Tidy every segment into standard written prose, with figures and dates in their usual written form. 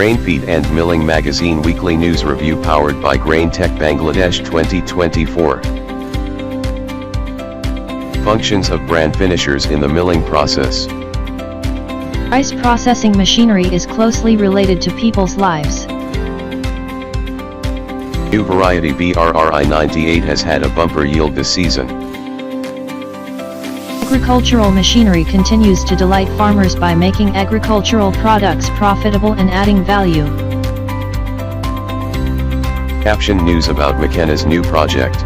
Grain Feed and Milling Magazine Weekly News Review powered by Grain Tech Bangladesh 2024. Functions of bran finishers in the milling process. Rice processing machinery is closely related to people's lives. New variety BRRI 98 has had a bumper yield this season. Agricultural machinery continues to delight farmers by making agricultural products profitable and adding value. Caption news about McKenna's new project.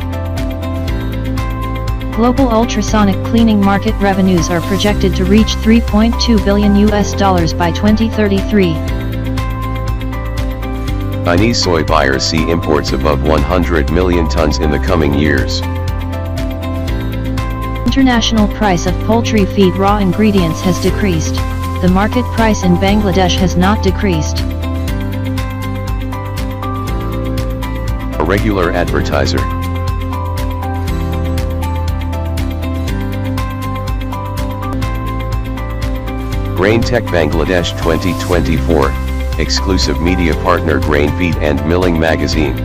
Global ultrasonic cleaning market revenues are projected to reach $3.2 billion by 2033. Chinese soy buyers see imports above 100 million tons in the coming years. International price of poultry feed raw ingredients has decreased. The market price in Bangladesh has not decreased. A regular advertiser. Grain Tech Bangladesh 2024, exclusive media partner Grain Feed and Milling Magazine.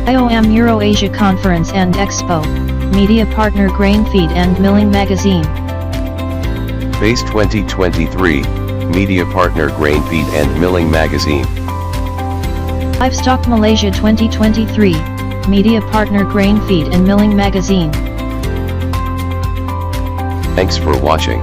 IOM Euro-Asia Conference and Expo, media partner Grain Feed and Milling Magazine. Base 2023, media partner Grain Feed and Milling Magazine. Livestock Malaysia 2023, media partner Grain Feed and Milling Magazine. Thanks for watching.